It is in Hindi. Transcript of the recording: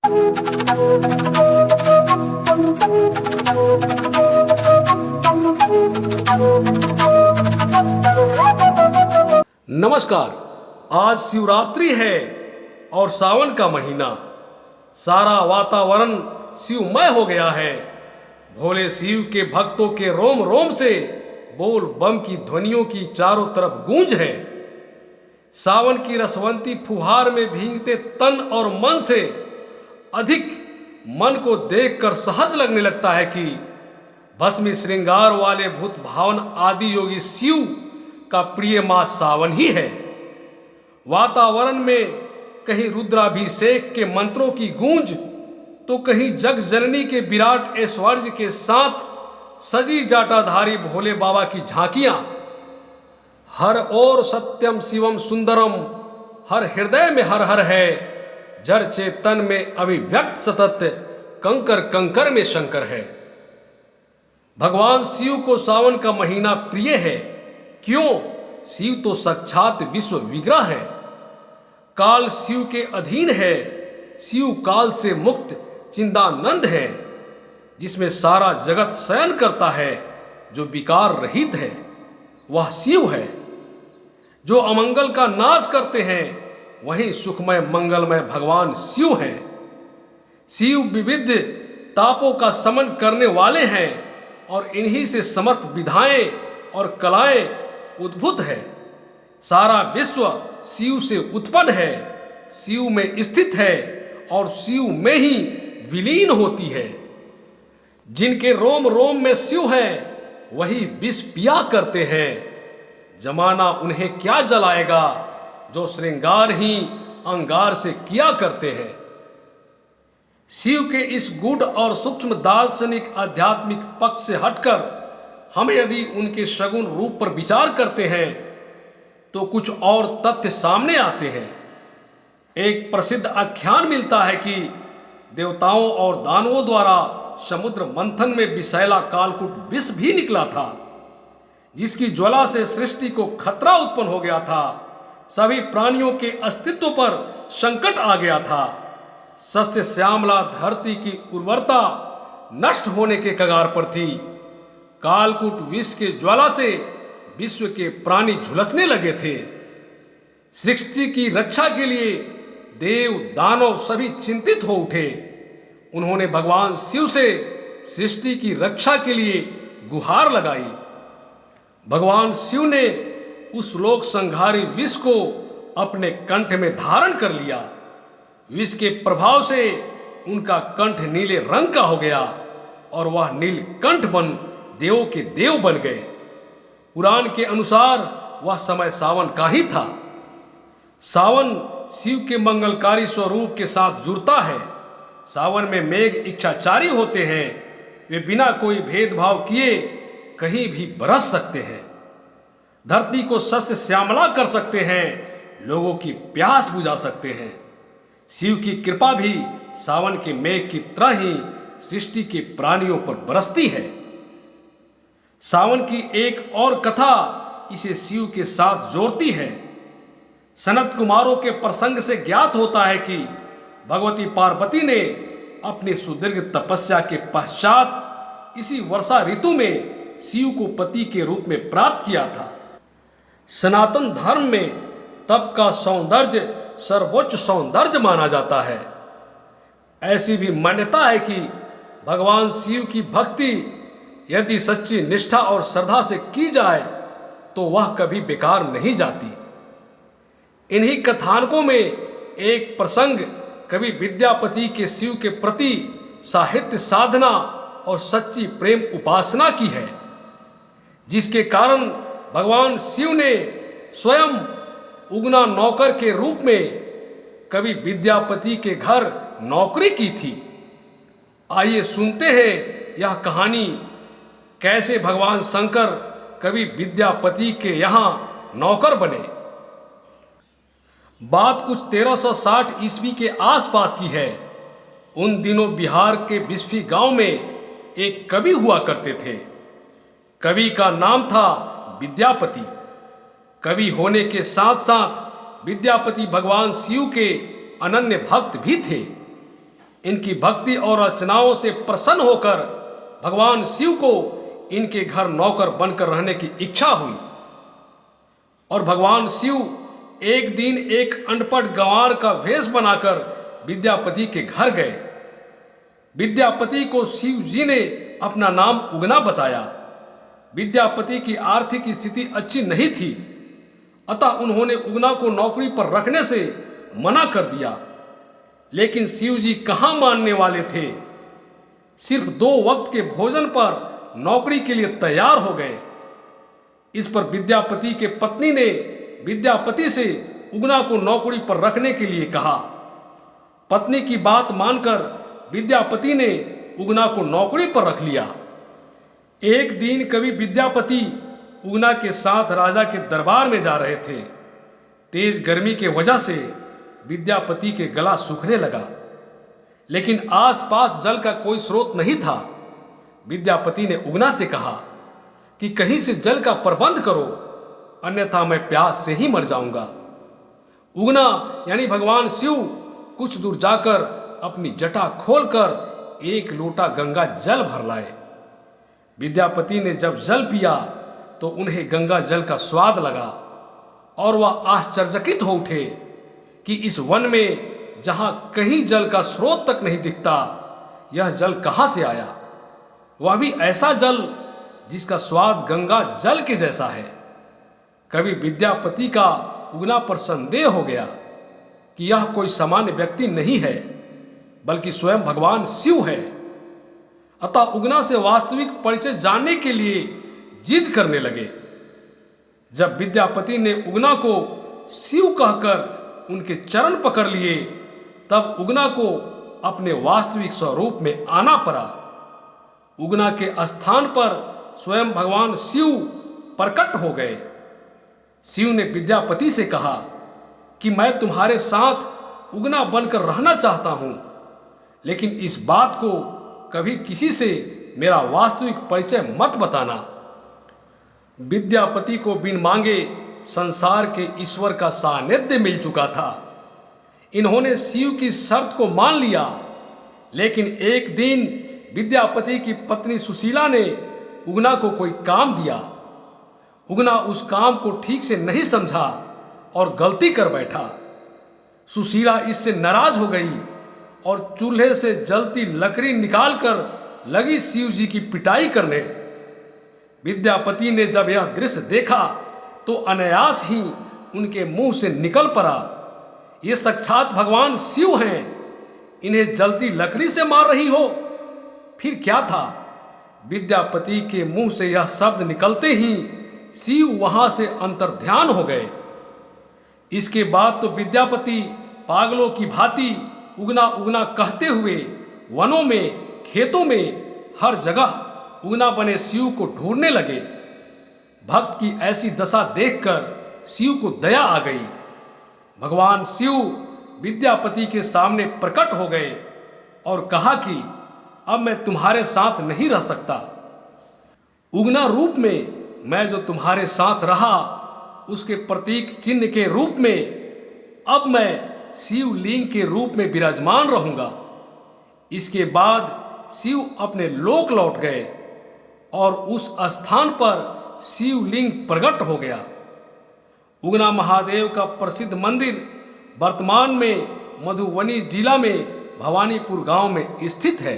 नमस्कार। आज शिवरात्रि है और सावन का महीना। सारा वातावरण शिवमय हो गया है। भोले शिव के भक्तों के रोम रोम से बोल बम की ध्वनियों की चारों तरफ गूंज है। सावन की रसवंती फुहार में भींगते तन और मन से अधिक मन को देखकर सहज लगने लगता है कि भस्मी श्रृंगार वाले भूत भावन आदि योगी शिव का प्रिय मास सावन ही है। वातावरण में कहीं रुद्राभिषेक के मंत्रों की गूंज तो कहीं जग जननी के विराट ऐश्वर्य के साथ सजी जाटाधारी भोले बाबा की झांकियां। हर ओर सत्यम शिवम सुंदरम, हर हृदय में हर हर है। जड़ चेतन में अभिव्यक्त सतत, कंकर कंकर में शंकर है। भगवान शिव को सावन का महीना प्रिय है। क्यों? शिव तो साक्षात विश्व विग्रह है। काल शिव के अधीन है। शिव काल से मुक्त चिंतानंद है, जिसमें सारा जगत शयन करता है। जो विकार रहित है वह शिव है। जो अमंगल का नाश करते हैं वही सुखमय मंगलमय भगवान शिव हैं। शिव विविध तापों का समन करने वाले हैं और इन्हीं से समस्त विधाएं और कलाएं उद्भूत है। सारा विश्व शिव से उत्पन्न है, शिव में स्थित है और शिव में ही विलीन होती है। जिनके रोम रोम में शिव है वही विष पिया करते हैं। जमाना उन्हें क्या जलाएगा जो श्रृंगार ही अंगार से किया करते हैं। शिव के इस गूढ़ और सूक्ष्म दार्शनिक आध्यात्मिक पक्ष से हटकर हम यदि उनके सगुण रूप पर विचार करते हैं तो कुछ और तथ्य सामने आते हैं। एक प्रसिद्ध आख्यान मिलता है कि देवताओं और दानवों द्वारा समुद्र मंथन में विषैला कालकूट विष भी निकला था, जिसकी ज्वाला से सृष्टि को खतरा उत्पन्न हो गया था। सभी प्राणियों के अस्तित्व पर संकट आ गया था। सस्य श्यामला धरती की उर्वरता नष्ट होने के कगार पर थी। कालकूट विष के ज्वाला से विश्व के प्राणी झुलसने लगे थे। सृष्टि की रक्षा के लिए देव दानव सभी चिंतित हो उठे। उन्होंने भगवान शिव से सृष्टि की रक्षा के लिए गुहार लगाई। भगवान शिव ने उस लोक संहारी विष को अपने कंठ में धारण कर लिया। विष के प्रभाव से उनका कंठ नीले रंग का हो गया और वह नीलकंठ बन देवों के देव बन गए। पुराण के अनुसार वह समय सावन का ही था। सावन शिव के मंगलकारी स्वरूप के साथ जुड़ता है। सावन में मेघ इच्छाचारी होते हैं। वे बिना कोई भेदभाव किए कहीं भी बरस सकते हैं। धरती को सस्य श्यामला कर सकते हैं। लोगों की प्यास बुझा सकते हैं। शिव की कृपा भी सावन के मेघ की तरह ही सृष्टि के प्राणियों पर बरसती है। सावन की एक और कथा इसे शिव के साथ जोड़ती है। सनत कुमारों के प्रसंग से ज्ञात होता है कि भगवती पार्वती ने अपनी सुदीर्घ तपस्या के पश्चात इसी वर्षा ऋतु में शिव को पति के रूप में प्राप्त किया था। सनातन धर्म में तप का सौंदर्य सर्वोच्च सौंदर्य माना जाता है। ऐसी भी मान्यता है कि भगवान शिव की भक्ति यदि सच्ची निष्ठा और श्रद्धा से की जाए तो वह कभी बेकार नहीं जाती। इन्हीं कथानकों में एक प्रसंग कवि विद्यापति के शिव के प्रति साहित्य साधना और सच्ची प्रेम उपासना की है, जिसके कारण भगवान शिव ने स्वयं उगना नौकर के रूप में कवि विद्यापति के घर नौकरी की थी। आइए सुनते हैं यह कहानी, कैसे भगवान शंकर कवि विद्यापति के यहाँ नौकर बने। बात कुछ 1360 ईस्वी के आसपास की है। उन दिनों बिहार के बिस्फी गांव में एक कवि हुआ करते थे। कवि का नाम था विद्यापति। कवि होने के साथ साथ विद्यापति भगवान शिव के अनन्य भक्त भी थे। इनकी भक्ति और अर्चनाओं से प्रसन्न होकर भगवान शिव को इनके घर नौकर बनकर रहने की इच्छा हुई। और भगवान शिव एक दिन एक अनपढ़ गंवार का वेश बनाकर विद्यापति के घर गए। विद्यापति को शिव जी ने अपना नाम उगना बताया। विद्यापति की आर्थिक स्थिति अच्छी नहीं थी, अतः उन्होंने उगना को नौकरी पर रखने से मना कर दिया। लेकिन शिव जी कहाँ मानने वाले थे। सिर्फ 2 वक्त के भोजन पर नौकरी के लिए तैयार हो गए। इस पर विद्यापति के पत्नी ने विद्यापति से उगना को नौकरी पर रखने के लिए कहा। पत्नी की बात मानकर विद्यापति ने उगना को नौकरी पर रख लिया। एक दिन कवि विद्यापति उगना के साथ राजा के दरबार में जा रहे थे। तेज गर्मी के वजह से विद्यापति के गला सूखने लगा, लेकिन आसपास जल का कोई स्रोत नहीं था। विद्यापति ने उगना से कहा कि कहीं से जल का प्रबंध करो, अन्यथा मैं प्यास से ही मर जाऊंगा। उगना यानी भगवान शिव कुछ दूर जाकर अपनी जटा खोलकर 1 लोटा गंगा जल भर लाए। विद्यापति ने जब जल पिया तो उन्हें गंगा जल का स्वाद लगा और वह आश्चर्यचकित हो उठे कि इस वन में जहां कहीं जल का स्रोत तक नहीं दिखता, यह जल कहां से आया, वह भी ऐसा जल जिसका स्वाद गंगा जल के जैसा है। कवि विद्यापति का उगना पर संदेह हो गया कि यह कोई सामान्य व्यक्ति नहीं है, बल्कि स्वयं भगवान शिव है। अतः उगना से वास्तविक परिचय जानने के लिए जिद करने लगे। जब विद्यापति ने उगना को शिव कहकर उनके चरण पकड़ लिए, तब उगना को अपने वास्तविक स्वरूप में आना पड़ा। उगना के स्थान पर स्वयं भगवान शिव प्रकट हो गए। शिव ने विद्यापति से कहा कि मैं तुम्हारे साथ उगना बनकर रहना चाहता हूं, लेकिन इस बात को कभी किसी से मेरा वास्तविक परिचय मत बताना। विद्यापति को बिन मांगे संसार के ईश्वर का सानिध्य मिल चुका था। इन्होंने शिव की शर्त को मान लिया, लेकिन एक दिन विद्यापति की पत्नी सुशीला ने उगना को कोई काम दिया। उगना उस काम को ठीक से नहीं समझा और गलती कर बैठा। सुशीला इससे नाराज हो गई और चूल्हे से जलती लकड़ी निकालकर लगी शिव जी की पिटाई करने। विद्यापति ने जब यह दृश्य देखा तो अनायास ही उनके मुंह से निकल पड़ा, ये साक्षात भगवान शिव हैं, इन्हें जलती लकड़ी से मार रही हो। फिर क्या था, विद्यापति के मुंह से यह शब्द निकलते ही शिव वहां से अंतर्ध्यान हो गए। इसके बाद तो विद्यापति पागलों की भांति उगना उगना कहते हुए वनों में, खेतों में, हर जगह उगना बने शिव को ढूंढने लगे। भक्त की ऐसी दशा देखकर शिव को दया आ गई। भगवान शिव विद्यापति के सामने प्रकट हो गए और कहा कि अब मैं तुम्हारे साथ नहीं रह सकता। उगना रूप में मैं जो तुम्हारे साथ रहा, उसके प्रतीक चिन्ह के रूप में अब मैं शिवलिंग के रूप में विराजमान रहूंगा। इसके बाद शिव अपने लोक लौट गए और उस स्थान पर शिवलिंग प्रकट हो गया। उगना महादेव का प्रसिद्ध मंदिर वर्तमान में मधुबनी जिला में भवानीपुर गांव में स्थित है।